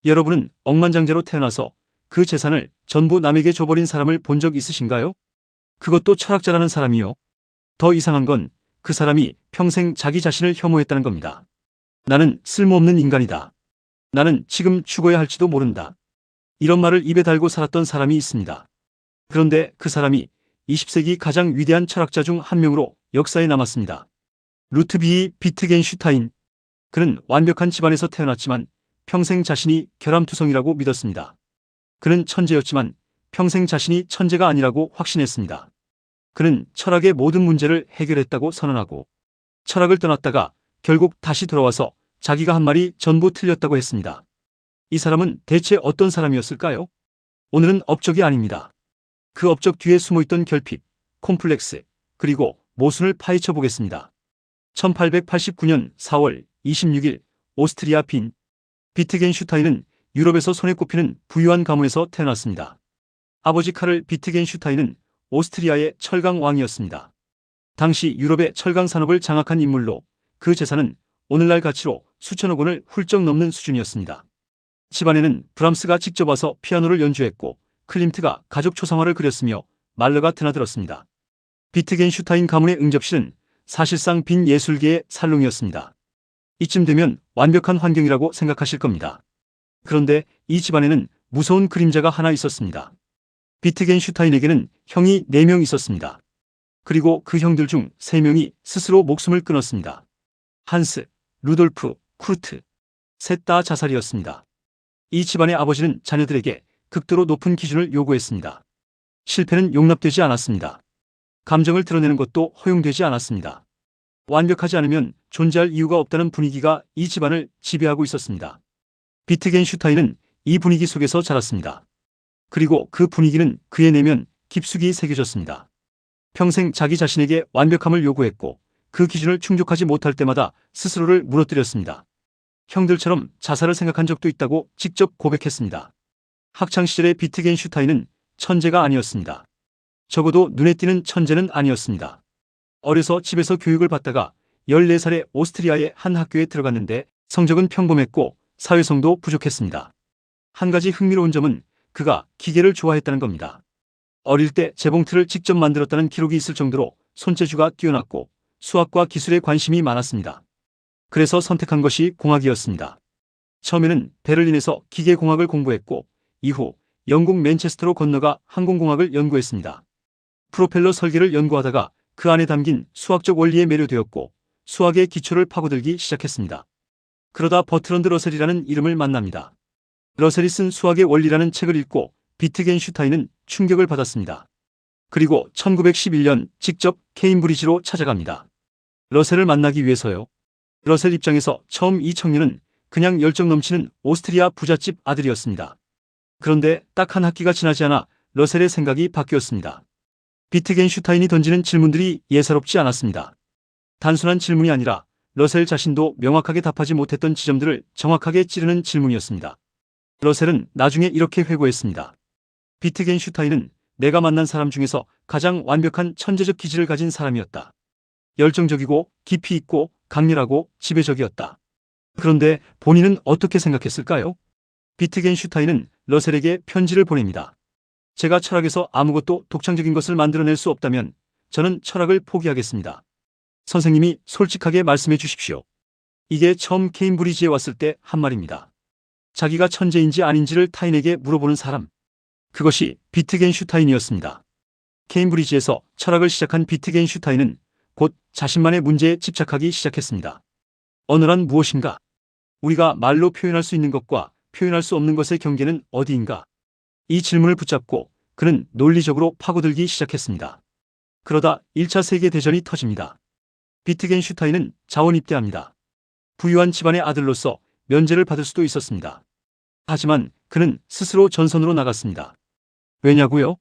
여러분은 억만장자로 태어나서 그 재산을 전부 남에게 줘버린 사람을 본 적 있으신가요? 그것도 철학자라는 사람이요. 더 이상한 건 그 사람이 평생 자기 자신을 혐오했다는 겁니다. 나는 쓸모없는 인간이다. 나는 지금 죽어야 할지도 모른다. 이런 말을 입에 달고 살았던 사람이 있습니다. 그런데 그 사람이 20세기 가장 위대한 철학자 중 한 명으로 역사에 남았습니다. 루트비히 비트겐슈타인. 그는 완벽한 집안에서 태어났지만 평생 자신이 결함투성이라고 믿었습니다. 그는 천재였지만 평생 자신이 천재가 아니라고 확신했습니다. 그는 철학의 모든 문제를 해결했다고 선언하고 철학을 떠났다가 결국 다시 돌아와서 자기가 한 말이 전부 틀렸다고 했습니다. 이 사람은 대체 어떤 사람이었을까요? 오늘은 업적이 아닙니다. 그 업적 뒤에 숨어있던 결핍, 콤플렉스, 그리고 모순을 파헤쳐 보겠습니다. 1889년 4월 26일 오스트리아 빈. 비트겐슈타인은 유럽에서 손에 꼽히는 부유한 가문에서 태어났습니다. 아버지 카를 비트겐슈타인은 오스트리아의 철강 왕이었습니다. 당시 유럽의 철강 산업을 장악한 인물로 그 재산은 오늘날 가치로 수천억 원을 훌쩍 넘는 수준이었습니다. 집안에는 브람스가 직접 와서 피아노를 연주했고 클림트가 가족 초상화를 그렸으며 말러가 드나들었습니다. 비트겐슈타인 가문의 응접실은 사실상 빈 예술계의 살롱이었습니다. 이쯤 되면 완벽한 환경이라고 생각하실 겁니다. 그런데 이 집안에는 무서운 그림자가 하나 있었습니다. 비트겐슈타인에게는 형이 4명 있었습니다. 그리고 그 형들 중 3명이 스스로 목숨을 끊었습니다. 한스, 루돌프, 쿠르트. 셋 다 자살이었습니다. 이 집안의 아버지는 자녀들에게 극도로 높은 기준을 요구했습니다. 실패는 용납되지 않았습니다. 감정을 드러내는 것도 허용되지 않았습니다. 완벽하지 않으면 존재할 이유가 없다는 분위기가 이 집안을 지배하고 있었습니다. 비트겐슈타인은 이 분위기 속에서 자랐습니다. 그리고 그 분위기는 그의 내면 깊숙이 새겨졌습니다. 평생 자기 자신에게 완벽함을 요구했고 그 기준을 충족하지 못할 때마다 스스로를 무너뜨렸습니다. 형들처럼 자살을 생각한 적도 있다고 직접 고백했습니다. 학창시절의 비트겐슈타인은 천재가 아니었습니다. 적어도 눈에 띄는 천재는 아니었습니다. 어려서 집에서 교육을 받다가 14살에 오스트리아의 한 학교에 들어갔는데 성적은 평범했고 사회성도 부족했습니다. 한 가지 흥미로운 점은 그가 기계를 좋아했다는 겁니다. 어릴 때 재봉틀을 직접 만들었다는 기록이 있을 정도로 손재주가 뛰어났고 수학과 기술에 관심이 많았습니다. 그래서 선택한 것이 공학이었습니다. 처음에는 베를린에서 기계공학을 공부했고 이후 영국 맨체스터로 건너가 항공공학을 연구했습니다. 프로펠러 설계를 연구하다가 그 안에 담긴 수학적 원리에 매료되었고 수학의 기초를 파고들기 시작했습니다. 그러다 버트런드 러셀이라는 이름을 만납니다. 러셀이 쓴 수학의 원리라는 책을 읽고 비트겐슈타인은 충격을 받았습니다. 그리고 1911년 직접 케임브리지로 찾아갑니다. 러셀을 만나기 위해서요. 러셀 입장에서 처음 이 청년은 그냥 열정 넘치는 오스트리아 부잣집 아들이었습니다. 그런데 딱 한 학기가 지나지 않아 러셀의 생각이 바뀌었습니다. 비트겐슈타인이 던지는 질문들이 예사롭지 않았습니다. 단순한 질문이 아니라 러셀 자신도 명확하게 답하지 못했던 지점들을 정확하게 찌르는 질문이었습니다. 러셀은 나중에 이렇게 회고했습니다. 비트겐슈타인은 내가 만난 사람 중에서 가장 완벽한 천재적 기질을 가진 사람이었다. 열정적이고 깊이 있고 강렬하고 지배적이었다. 그런데 본인은 어떻게 생각했을까요? 비트겐슈타인은 러셀에게 편지를 보냅니다. 제가 철학에서 아무것도 독창적인 것을 만들어낼 수 없다면 저는 철학을 포기하겠습니다. 선생님이 솔직하게 말씀해 주십시오. 이게 처음 케임브리지에 왔을 때 한 말입니다. 자기가 천재인지 아닌지를 타인에게 물어보는 사람. 그것이 비트겐슈타인이었습니다. 케임브리지에서 철학을 시작한 비트겐슈타인은 곧 자신만의 문제에 집착하기 시작했습니다. 언어란 무엇인가? 우리가 말로 표현할 수 있는 것과 표현할 수 없는 것의 경계는 어디인가? 이 질문을 붙잡고 그는 논리적으로 파고들기 시작했습니다. 그러다 1차 세계대전이 터집니다. 비트겐슈타인은 자원 입대합니다. 부유한 집안의 아들로서 면제를 받을 수도 있었습니다. 하지만 그는 스스로 전선으로 나갔습니다. 왜냐고요?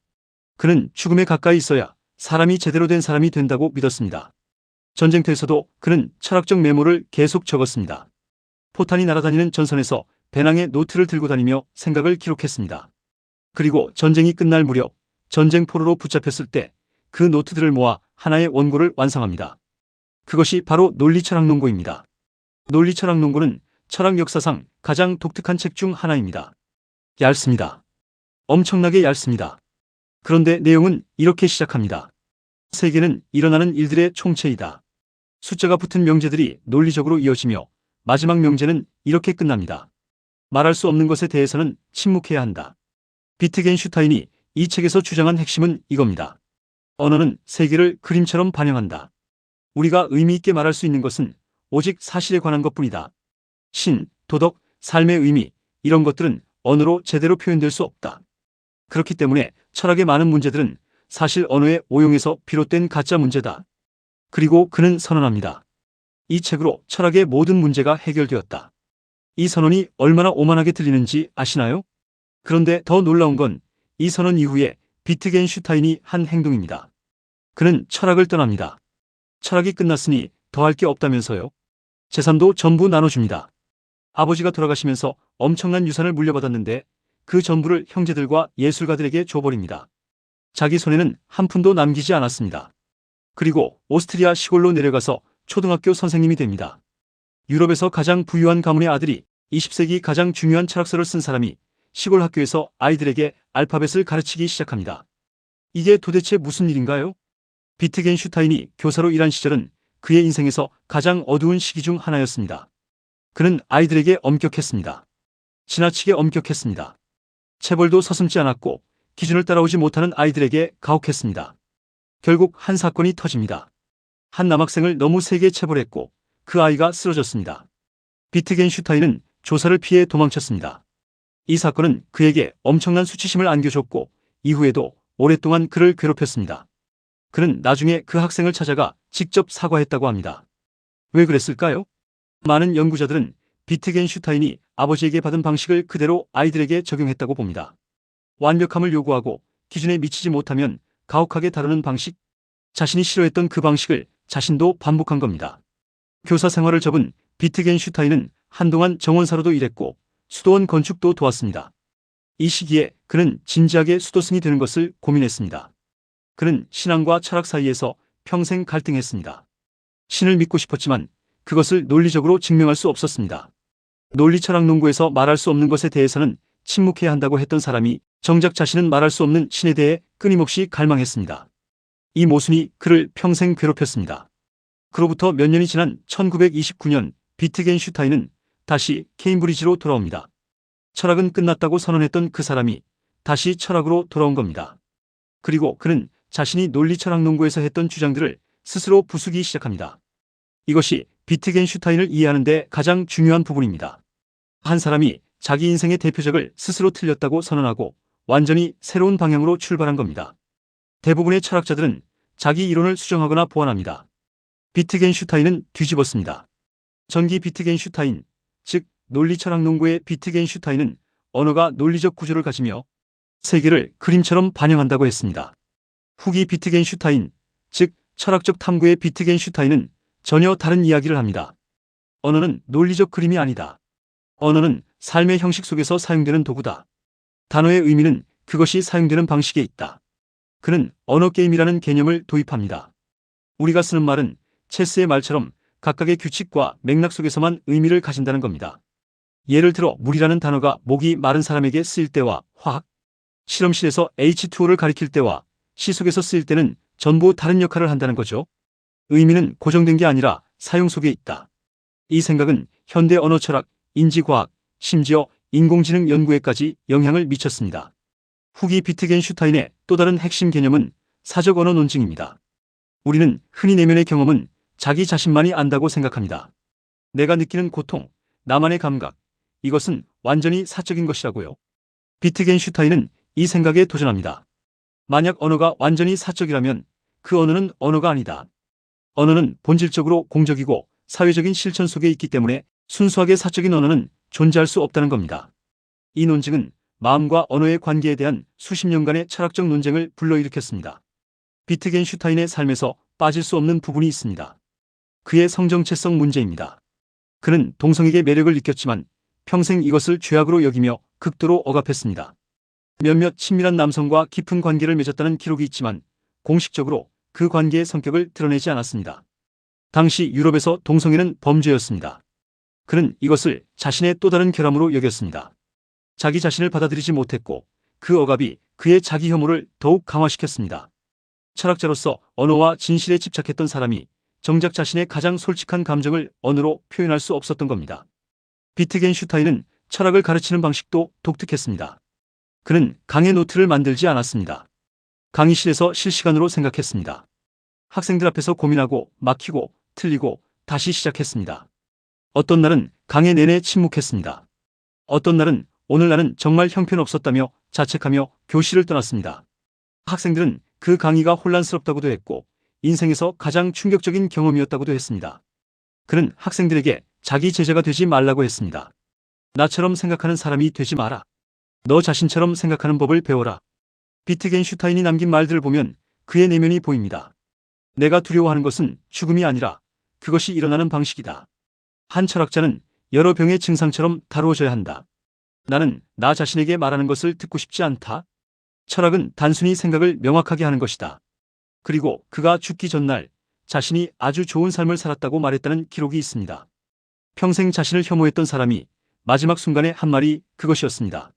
그는 죽음에 가까이 있어야 사람이 제대로 된 사람이 된다고 믿었습니다. 전쟁터에서도 그는 철학적 메모를 계속 적었습니다. 포탄이 날아다니는 전선에서 배낭에 노트를 들고 다니며 생각을 기록했습니다. 그리고 전쟁이 끝날 무렵 전쟁 포로로 붙잡혔을 때 그 노트들을 모아 하나의 원고를 완성합니다. 그것이 바로 논리철학논고입니다. 논리철학논고는 철학 역사상 가장 독특한 책 중 하나입니다. 얇습니다. 엄청나게 얇습니다. 그런데 내용은 이렇게 시작합니다. 세계는 일어나는 일들의 총체이다. 숫자가 붙은 명제들이 논리적으로 이어지며 마지막 명제는 이렇게 끝납니다. 말할 수 없는 것에 대해서는 침묵해야 한다. 비트겐슈타인이 이 책에서 주장한 핵심은 이겁니다. 언어는 세계를 그림처럼 반영한다. 우리가 의미 있게 말할 수 있는 것은 오직 사실에 관한 것뿐이다. 신, 도덕, 삶의 의미, 이런 것들은 언어로 제대로 표현될 수 없다. 그렇기 때문에 철학의 많은 문제들은 사실 언어의 오용에서 비롯된 가짜 문제다. 그리고 그는 선언합니다. 이 책으로 철학의 모든 문제가 해결되었다. 이 선언이 얼마나 오만하게 들리는지 아시나요? 그런데 더 놀라운 건 이 선언 이후에 비트겐슈타인이 한 행동입니다. 그는 철학을 떠납니다. 철학이 끝났으니 더 할 게 없다면서요. 재산도 전부 나눠줍니다. 아버지가 돌아가시면서 엄청난 유산을 물려받았는데 그 전부를 형제들과 예술가들에게 줘버립니다. 자기 손에는 한 푼도 남기지 않았습니다. 그리고 오스트리아 시골로 내려가서 초등학교 선생님이 됩니다. 유럽에서 가장 부유한 가문의 아들이 20세기 가장 중요한 철학서를 쓴 사람이 시골 학교에서 아이들에게 알파벳을 가르치기 시작합니다. 이게 도대체 무슨 일인가요? 비트겐슈타인이 교사로 일한 시절은 그의 인생에서 가장 어두운 시기 중 하나였습니다. 그는 아이들에게 엄격했습니다. 지나치게 엄격했습니다. 체벌도 서슴지 않았고 기준을 따라오지 못하는 아이들에게 가혹했습니다. 결국 한 사건이 터집니다. 한 남학생을 너무 세게 체벌했고 그 아이가 쓰러졌습니다. 비트겐슈타인은 조사를 피해 도망쳤습니다. 이 사건은 그에게 엄청난 수치심을 안겨줬고 이후에도 오랫동안 그를 괴롭혔습니다. 그는 나중에 그 학생을 찾아가 직접 사과했다고 합니다. 왜 그랬을까요? 많은 연구자들은 비트겐슈타인이 아버지에게 받은 방식을 그대로 아이들에게 적용했다고 봅니다. 완벽함을 요구하고 기준에 미치지 못하면 가혹하게 다루는 방식, 자신이 싫어했던 그 방식을 자신도 반복한 겁니다. 교사 생활을 접은 비트겐슈타인은 한동안 정원사로도 일했고 수도원 건축도 도왔습니다. 이 시기에 그는 진지하게 수도승이 되는 것을 고민했습니다. 그는 신앙과 철학 사이에서 평생 갈등했습니다. 신을 믿고 싶었지만 그것을 논리적으로 증명할 수 없었습니다. 논리철학 농구에서 말할 수 없는 것에 대해서는 침묵해야 한다고 했던 사람이 정작 자신은 말할 수 없는 신에 대해 끊임없이 갈망했습니다. 이 모순이 그를 평생 괴롭혔습니다. 그로부터 몇 년이 지난 1929년 비트겐슈타인은 다시 케임브리지로 돌아옵니다. 철학은 끝났다고 선언했던 그 사람이 다시 철학으로 돌아온 겁니다. 그리고 그는 자신이 논리철학 농구에서 했던 주장들을 스스로 부수기 시작합니다. 이것이 비트겐슈타인을 이해하는 데 가장 중요한 부분입니다. 한 사람이 자기 인생의 대표작을 스스로 틀렸다고 선언하고 완전히 새로운 방향으로 출발한 겁니다. 대부분의 철학자들은 자기 이론을 수정하거나 보완합니다. 비트겐슈타인은 뒤집었습니다. 전기 비트겐슈타인, 즉 논리철학 농구의 비트겐슈타인은 언어가 논리적 구조를 가지며 세계를 그림처럼 반영한다고 했습니다. 후기 비트겐슈타인, 즉 철학적 탐구의 비트겐슈타인은 전혀 다른 이야기를 합니다. 언어는 논리적 그림이 아니다. 언어는 삶의 형식 속에서 사용되는 도구다. 단어의 의미는 그것이 사용되는 방식에 있다. 그는 언어 게임이라는 개념을 도입합니다. 우리가 쓰는 말은 체스의 말처럼 각각의 규칙과 맥락 속에서만 의미를 가진다는 겁니다. 예를 들어 물이라는 단어가 목이 마른 사람에게 쓰일 때와 화학, 실험실에서 H2O를 가리킬 때와 시 속에서 쓰일 때는 전부 다른 역할을 한다는 거죠. 의미는 고정된 게 아니라 사용 속에 있다. 이 생각은 현대 언어 철학, 인지과학, 심지어 인공지능 연구에까지 영향을 미쳤습니다. 후기 비트겐슈타인의 또 다른 핵심 개념은 사적 언어 논증입니다. 우리는 흔히 내면의 경험은 자기 자신만이 안다고 생각합니다. 내가 느끼는 고통, 나만의 감각, 이것은 완전히 사적인 것이라고요. 비트겐슈타인은 이 생각에 도전합니다. 만약 언어가 완전히 사적이라면 그 언어는 언어가 아니다. 언어는 본질적으로 공적이고 사회적인 실천 속에 있기 때문에 순수하게 사적인 언어는 존재할 수 없다는 겁니다. 이 논증은 마음과 언어의 관계에 대한 수십 년간의 철학적 논쟁을 불러일으켰습니다. 비트겐슈타인의 삶에서 빠질 수 없는 부분이 있습니다. 그의 성정체성 문제입니다. 그는 동성에게 매력을 느꼈지만 평생 이것을 죄악으로 여기며 극도로 억압했습니다. 몇몇 친밀한 남성과 깊은 관계를 맺었다는 기록이 있지만 공식적으로 그 관계의 성격을 드러내지 않았습니다. 당시 유럽에서 동성애는 범죄였습니다. 그는 이것을 자신의 또 다른 결함으로 여겼습니다. 자기 자신을 받아들이지 못했고 그 억압이 그의 자기 혐오를 더욱 강화시켰습니다. 철학자로서 언어와 진실에 집착했던 사람이 정작 자신의 가장 솔직한 감정을 언어로 표현할 수 없었던 겁니다. 비트겐슈타인은 철학을 가르치는 방식도 독특했습니다. 그는 강의 노트를 만들지 않았습니다. 강의실에서 실시간으로 생각했습니다. 학생들 앞에서 고민하고 막히고 틀리고 다시 시작했습니다. 어떤 날은 강의 내내 침묵했습니다. 어떤 날은 오늘 나는 정말 형편없었다며 자책하며 교실을 떠났습니다. 학생들은 그 강의가 혼란스럽다고도 했고 인생에서 가장 충격적인 경험이었다고도 했습니다. 그는 학생들에게 자기 제자가 되지 말라고 했습니다. 나처럼 생각하는 사람이 되지 마라. 너 자신처럼 생각하는 법을 배워라. 비트겐슈타인이 남긴 말들을 보면 그의 내면이 보입니다. 내가 두려워하는 것은 죽음이 아니라 그것이 일어나는 방식이다. 한 철학자는 여러 병의 증상처럼 다루어져야 한다. 나는 나 자신에게 말하는 것을 듣고 싶지 않다. 철학은 단순히 생각을 명확하게 하는 것이다. 그리고 그가 죽기 전날 자신이 아주 좋은 삶을 살았다고 말했다는 기록이 있습니다. 평생 자신을 혐오했던 사람이 마지막 순간에 한 말이 그것이었습니다.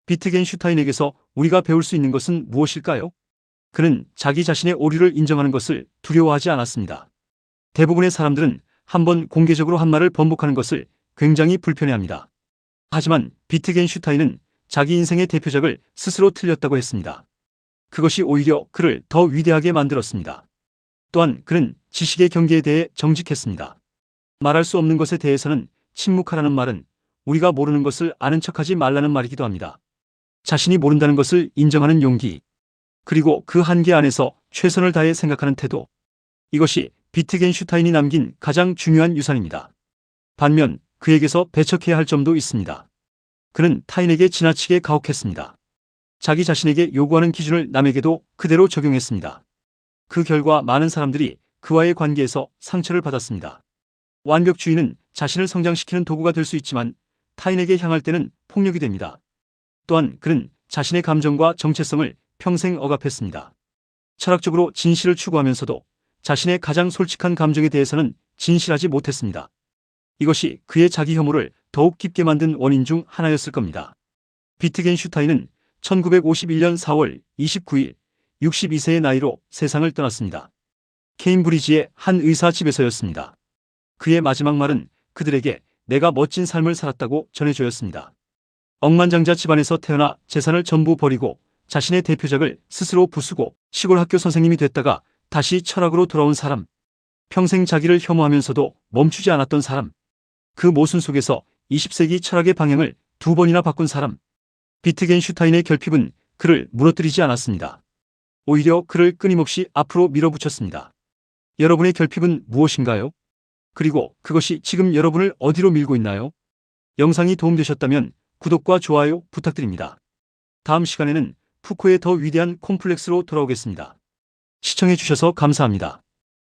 비트겐슈타인에게서 우리가 배울 수 있는 것은 무엇일까요? 그는 자기 자신의 오류를 인정하는 것을 두려워하지 않았습니다. 대부분의 사람들은 한번 공개적으로 한 말을 번복하는 것을 굉장히 불편해합니다. 하지만 비트겐슈타인은 자기 인생의 대표작을 스스로 틀렸다고 했습니다. 그것이 오히려 그를 더 위대하게 만들었습니다. 또한 그는 지식의 경계에 대해 정직했습니다. 말할 수 없는 것에 대해서는 침묵하라는 말은 우리가 모르는 것을 아는 척하지 말라는 말이기도 합니다. 자신이 모른다는 것을 인정하는 용기, 그리고 그 한계 안에서 최선을 다해 생각하는 태도, 이것이 비트겐슈타인이 남긴 가장 중요한 유산입니다. 반면 그에게서 배척해야 할 점도 있습니다. 그는 타인에게 지나치게 가혹했습니다. 자기 자신에게 요구하는 기준을 남에게도 그대로 적용했습니다. 그 결과 많은 사람들이 그와의 관계에서 상처를 받았습니다. 완벽주의는 자신을 성장시키는 도구가 될 수 있지만 타인에게 향할 때는 폭력이 됩니다. 또한 그는 자신의 감정과 정체성을 평생 억압했습니다. 철학적으로 진실을 추구하면서도 자신의 가장 솔직한 감정에 대해서는 진실하지 못했습니다. 이것이 그의 자기 혐오를 더욱 깊게 만든 원인 중 하나였을 겁니다. 비트겐슈타인은 1951년 4월 29일 62세의 나이로 세상을 떠났습니다. 케임브리지의 한 의사 집에서였습니다. 그의 마지막 말은 그들에게 내가 멋진 삶을 살았다고 전해줘였습니다. 억만장자 집안에서 태어나 재산을 전부 버리고 자신의 대표작을 스스로 부수고 시골 학교 선생님이 됐다가 다시 철학으로 돌아온 사람. 평생 자기를 혐오하면서도 멈추지 않았던 사람. 그 모순 속에서 20세기 철학의 방향을 2번이나 바꾼 사람. 비트겐슈타인의 결핍은 그를 무너뜨리지 않았습니다. 오히려 그를 끊임없이 앞으로 밀어붙였습니다. 여러분의 결핍은 무엇인가요? 그리고 그것이 지금 여러분을 어디로 밀고 있나요? 영상이 도움되셨다면 구독과 좋아요 부탁드립니다. 다음 시간에는 푸코의 더 위대한 콤플렉스로 돌아오겠습니다. 시청해주셔서 감사합니다.